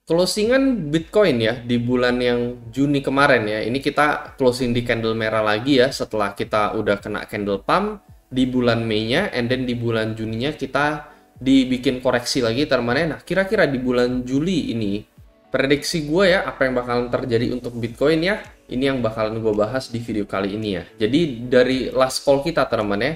Closingan Bitcoin ya di bulan yang Juni kemarin ya. Ini kita closing di candle merah lagi ya setelah kita udah kena candle pump di bulan Mei-nya, and then di bulan Juninya kita dibikin koreksi lagi termana. Nah, kira-kira di bulan Juli ini prediksi gue ya apa yang bakalan terjadi untuk Bitcoin ya. Ini yang bakalan gue bahas di video kali ini ya. Jadi dari last call kita teman-teman ya,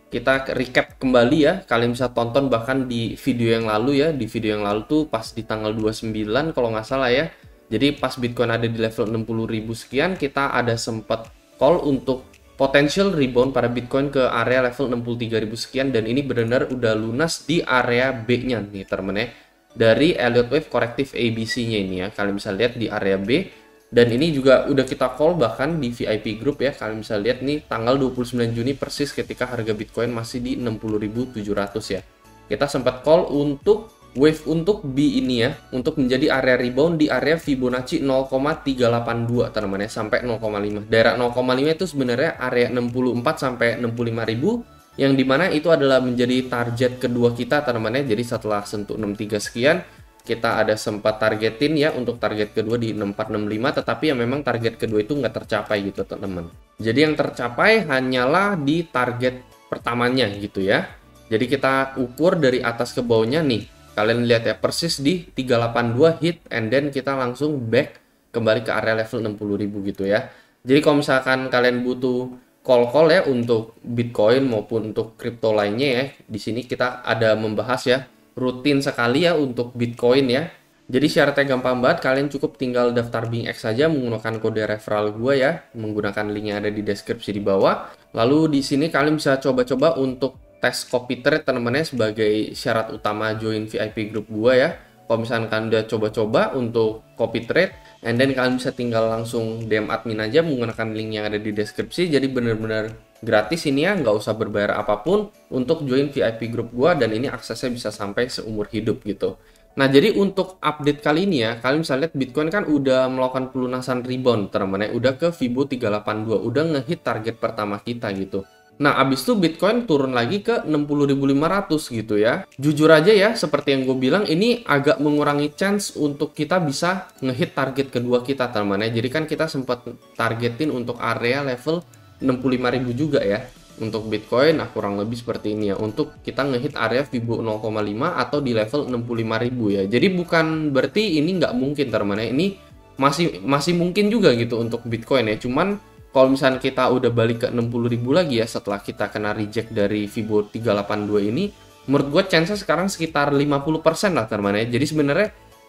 kita recap kembali ya. Kalian bisa tonton bahkan di video yang lalu ya. Di video yang lalu tuh pas di tanggal 29 kalau nggak salah ya. Jadi pas Bitcoin ada di level 60.000 sekian, kita ada sempat call untuk potential rebound pada Bitcoin ke area level 63.000 sekian, dan ini benar-benar udah lunas di area B-nya nih temen ya. Dari Elliott Wave Corrective ABC-nya ini ya. Kalian bisa lihat di area B. Dan ini juga udah kita call bahkan di VIP group ya. Kalian bisa lihat nih tanggal 29 Juni persis ketika harga Bitcoin masih di 60.700 ya. Kita sempat call untuk wave untuk B ini ya, untuk menjadi area rebound di area Fibonacci 0,382 teman-teman ya, sampai 0,5. Daerah 0,5 itu sebenarnya area 64 sampai 65.000, yang dimana itu adalah menjadi target kedua kita teman-teman ya. Jadi setelah sentuh 63 sekian, kita ada sempat targetin ya untuk target kedua di 6465, tetapi yang memang target kedua itu nggak tercapai gitu teman-teman. Jadi yang tercapai hanyalah di target pertamanya gitu ya. Jadi kita ukur dari atas ke bawahnya nih. Kalian lihat ya persis di 382 hit, and then kita langsung back kembali ke area level 60.000 gitu ya. Jadi kalau misalkan kalian butuh call-call ya untuk Bitcoin maupun untuk kripto lainnya ya, di sini kita ada membahas ya rutin sekali ya untuk Bitcoin ya. Jadi syaratnya gampang banget, kalian cukup tinggal daftar BingX saja menggunakan kode referral gue ya, menggunakan link yang ada di deskripsi di bawah. Lalu di sini kalian bisa coba-coba untuk tes copy trade teman-teman sebagai syarat utama join VIP group gue ya. Kalau misalkan kalian udah coba-coba untuk copy trade, and then kalian bisa tinggal langsung DM admin aja menggunakan link yang ada di deskripsi. Jadi bener-bener gratis ini ya, nggak usah berbayar apapun untuk join VIP group gua, dan ini aksesnya bisa sampai seumur hidup gitu. Nah, jadi untuk update kali ini ya, kalian bisa lihat Bitcoin kan udah melakukan pelunasan rebound teman-teman ya, udah ke Fibo 382, udah ngehit target pertama kita gitu. Nah, abis itu Bitcoin turun lagi ke 60.500 gitu ya. Jujur aja ya, seperti yang gue bilang, ini agak mengurangi chance untuk kita bisa ngehit target kedua kita teman-teman ya. Jadi kan kita sempat targetin untuk area level 65.000 juga ya untuk Bitcoin. Nah, kurang lebih seperti ini ya, untuk kita ngehit area Fibo 0,5 atau di level 65.000 ya. Jadi bukan berarti ini nggak mungkin teman-teman ya, ini masih mungkin juga gitu untuk Bitcoin ya. Cuman kalau misalnya kita udah balik ke 60.000 lagi ya setelah kita kena reject dari Fibo 382 ini, menurut gue chance sekarang sekitar 50% lah teman-teman ya. Jadi sebenarnya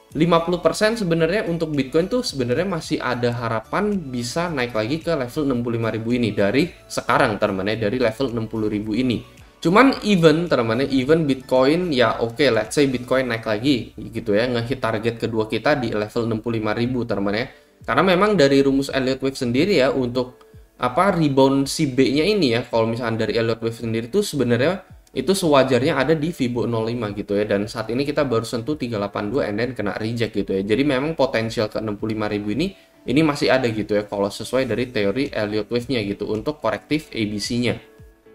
50% sebenarnya untuk Bitcoin tuh sebenarnya masih ada harapan bisa naik lagi ke level 65.000 ini dari sekarang teman-teman ya, dari level 60.000 ini. Cuman even Bitcoin ya oke, let's say Bitcoin naik lagi gitu ya, ngehit target kedua kita di level 65.000 teman-teman ya. Karena memang dari rumus Elliott Wave sendiri ya, untuk rebound si B-nya ini ya, kalau misalnya dari Elliott Wave sendiri tuh sebenarnya itu sewajarnya ada di Fibo 05 gitu ya, dan saat ini kita baru sentuh 382 and then kena reject gitu ya. Jadi memang potensial ke 65.000 ini masih ada gitu ya kalau sesuai dari teori Elliott Wave-nya gitu untuk korektif ABC-nya.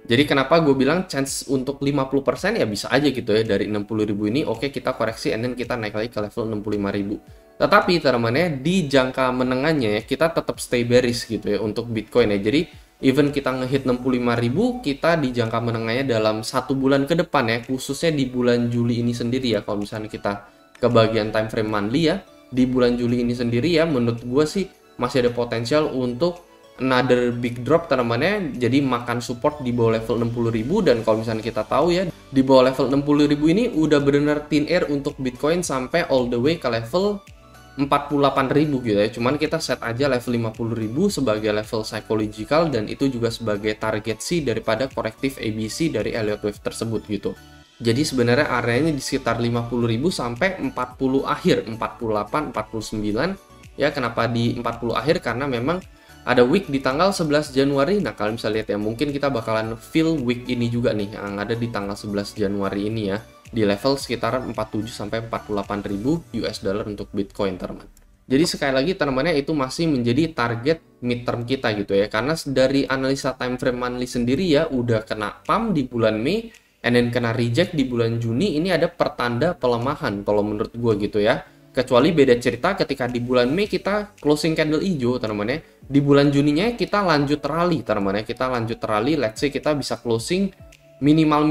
Jadi kenapa gue bilang chance untuk 50% ya bisa aja gitu ya, dari 60.000 ini oke kita koreksi and then kita naik lagi ke level 65.000. Tetapi teman-teman di jangka menengahnya ya kita tetap stay bearish gitu ya untuk Bitcoin ya. Jadi even kita ngehit 65.000, kita di jangka menengahnya dalam 1 bulan ke depan ya, khususnya di bulan Juli ini sendiri ya. Kalau misalnya kita ke bagian time frame monthly ya, di bulan Juli ini sendiri ya, menurut gue sih masih ada potensial untuk another big drop teman-teman ya. Jadi makan support di bawah level 60.000, dan kalau misalnya kita tahu ya, di bawah level 60.000 ini udah benar-benar thin air untuk Bitcoin sampai all the way ke level 48.000 gitu ya. Cuman kita set aja level 50.000 sebagai level psychological, dan itu juga sebagai target C daripada korektif ABC dari Elliott Wave tersebut gitu. Jadi sebenarnya areanya di sekitar 50.000 sampai 40 akhir, 48, 49 ya. Kenapa di 40 akhir? Karena memang ada week di tanggal 11 Januari. Nah, kalian bisa lihat ya, mungkin kita bakalan feel week ini juga nih yang ada di tanggal 11 Januari ini ya, di level sekitar 47 sampai 48.000 US dollar untuk Bitcoin teman. Jadi sekali lagi teman-teman itu masih menjadi target midterm kita gitu ya, karena dari analisa time frame monthly sendiri ya udah kena pump di bulan Mei and then kena reject di bulan Juni. Ini ada pertanda pelemahan kalau menurut gue gitu ya. Kecuali beda cerita ketika di bulan Mei kita closing candle hijau teman-teman ya. Di bulan Juninya kita lanjut rally teman-teman ya. Kita lanjut rally, let's say kita bisa closing minimal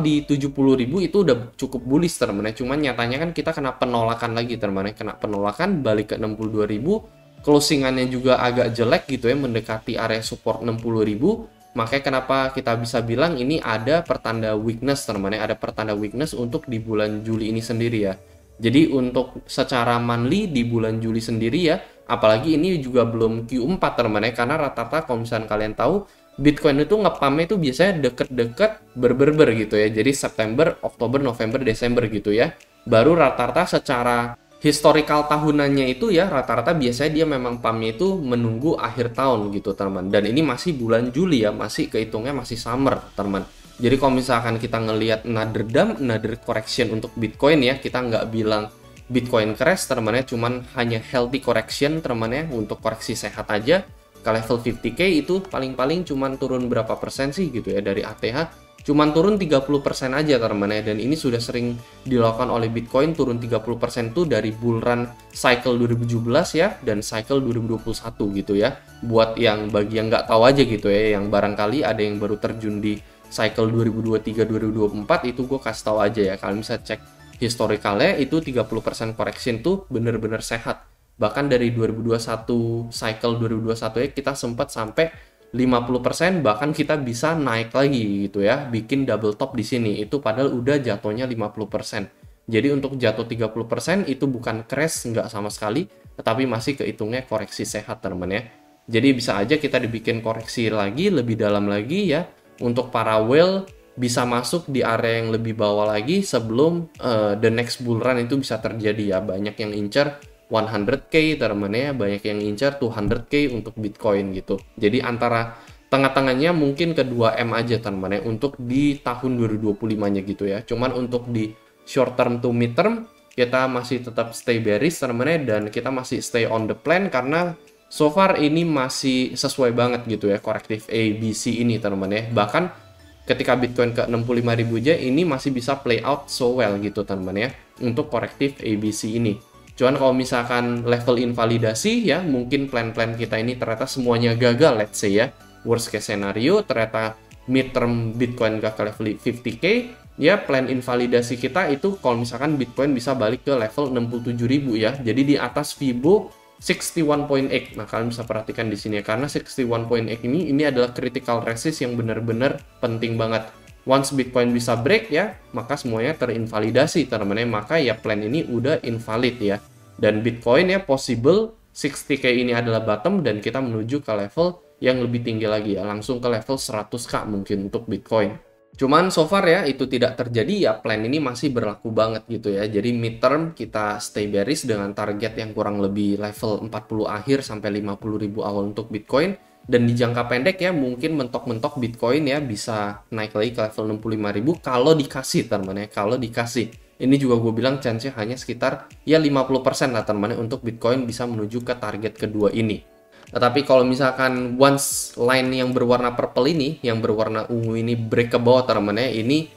di 70.000 itu udah cukup bullish teman-teman ya. Cuman nyatanya kan kita kena penolakan lagi teman-teman ya. Kena penolakan balik ke 62.000. Closingannya juga agak jelek gitu ya, mendekati area support 60.000. Makanya kenapa kita bisa bilang ini ada pertanda weakness teman-teman ya. Ada pertanda weakness untuk di bulan Juli ini sendiri ya. Jadi untuk secara monthly di bulan Juli sendiri ya, apalagi ini juga belum Q4 teman-teman ya, karena rata-rata kalau misalnya kalian tahu Bitcoin itu ngepamnya itu biasanya deket-deket berber gitu ya. Jadi September, Oktober, November, Desember gitu ya. Baru rata-rata secara historical tahunannya itu ya, rata-rata biasanya dia memang pamnya itu menunggu akhir tahun gitu teman-teman. Dan ini masih bulan Juli ya, masih kehitungnya masih summer teman-teman. Jadi kalau misalkan kita ngelihat another dump, another correction untuk Bitcoin ya, kita nggak bilang Bitcoin crash teman-teman ya, cuman hanya healthy correction teman-teman ya, untuk koreksi sehat aja. Ke level 50k itu paling-paling cuman turun berapa persen sih gitu ya dari ATH, cuman turun 30% aja teman-teman ya. Dan ini sudah sering dilakukan oleh Bitcoin, turun 30% tuh dari bull run cycle 2017 ya, dan cycle 2021 gitu ya. Buat yang bagi yang nggak tahu aja gitu ya, yang barangkali ada yang baru terjun di cycle 2023-2024, itu gue kasih tahu aja ya, kalian bisa cek historicalnya itu 30% correction tuh bener-bener sehat. Bahkan dari 2021 cycle 2021 ya kita sempat sampai 50%, bahkan kita bisa naik lagi gitu ya, bikin double top di sini. Itu padahal udah jatuhnya 50%. Jadi untuk jatuh 30% itu bukan crash, nggak sama sekali, tetapi masih kehitungnya koreksi sehat teman-teman ya. Jadi bisa aja kita dibikin koreksi lagi lebih dalam lagi ya. Untuk para whale bisa masuk di area yang lebih bawah lagi sebelum the next bull run itu bisa terjadi ya. Banyak yang incer 100k teman-teman ya, banyak yang incer 200k untuk Bitcoin gitu. Jadi antara tengah-tengahnya mungkin ke 2M aja teman-teman ya untuk di tahun 2025-nya gitu ya. Cuman untuk di short term to mid term kita masih tetap stay bearish teman-teman ya, dan kita masih stay on the plan karena so far ini masih sesuai banget gitu ya korektif ABC ini teman-teman ya. Bahkan ketika Bitcoin ke 65.000 aja ini masih bisa play out so well gitu teman-teman ya untuk korektif ABC ini. Cuman kalau misalkan level invalidasi ya, mungkin plan-plan kita ini ternyata semuanya gagal, let's say ya. Worst case scenario ternyata mid-term Bitcoin gak ke level 50k, ya plan invalidasi kita itu kalau misalkan Bitcoin bisa balik ke level 67.000 ya. Jadi di atas Fibo 61.8. Nah, kalian bisa perhatikan di sini ya, karena 61.8 ini adalah critical resist yang benar-benar penting banget. Once Bitcoin bisa break ya, maka semuanya terinvalidasi teman-teman ya, maka ya plan ini udah invalid ya. Dan Bitcoin ya possible 60k ini adalah bottom dan kita menuju ke level yang lebih tinggi lagi ya, langsung ke level 100k mungkin untuk Bitcoin. Cuman so far ya itu tidak terjadi ya, plan ini masih berlaku banget gitu ya. Jadi midterm kita stay bearish dengan target yang kurang lebih level 40 akhir sampai 50.000 awal untuk Bitcoin. Dan di jangka pendek ya mungkin mentok-mentok Bitcoin ya bisa naik lagi ke level 65.000 kalau dikasih teman-teman ya, kalau dikasih. Ini juga gue bilang chance-nya hanya sekitar ya 50% lah teman-teman untuk Bitcoin bisa menuju ke target kedua ini. Tetapi kalau misalkan once line yang berwarna purple ini, yang berwarna ungu ini break ke bawah teman-teman ya, ini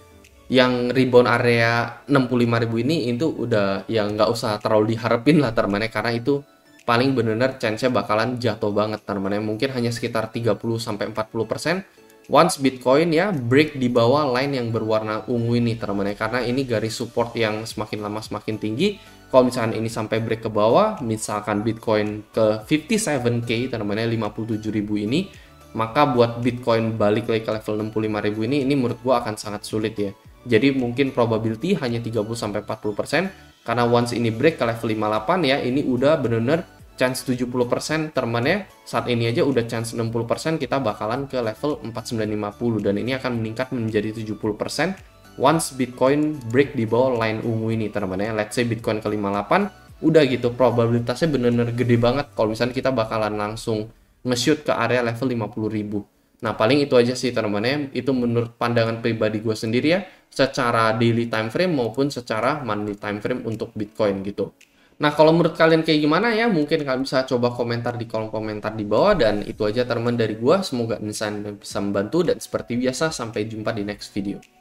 yang rebound area 65.000 ini itu udah yang nggak usah terlalu diharapin lah teman-teman ya, karena itu paling bener-bener chance-nya bakalan jatuh banget teman-teman ya, mungkin hanya sekitar 30-40%. Once Bitcoin ya break di bawah line yang berwarna ungu ini teman-teman ya, karena ini garis support yang semakin lama semakin tinggi. Kalau misalkan ini sampai break ke bawah, misalkan Bitcoin ke 57k teman-teman ya, 57.000 ini, maka buat Bitcoin balik lagi ke level 65.000 ini menurut gua akan sangat sulit ya. Jadi mungkin probability hanya 30-40%, karena once ini break ke level 58 ya, ini udah bener-bener chance 70% teman ya. Saat ini aja udah chance 60% kita bakalan ke level 4950, dan ini akan meningkat menjadi 70% once Bitcoin break di bawah line ungu ini teman-teman ya. Let's say Bitcoin ke 58, udah gitu probabilitasnya bener-bener gede banget kalau misalnya kita bakalan langsung nge-shoot ke area level 50.000. Nah paling itu aja sih teman-teman ya, itu menurut pandangan pribadi gue sendiri ya, secara daily time frame maupun secara monthly time frame untuk Bitcoin gitu. Nah, kalau menurut kalian kayak gimana ya? Mungkin kalian bisa coba komentar di kolom komentar di bawah. Dan itu aja teman dari gua. Semoga insight bisa membantu. Dan seperti biasa, sampai jumpa di next video.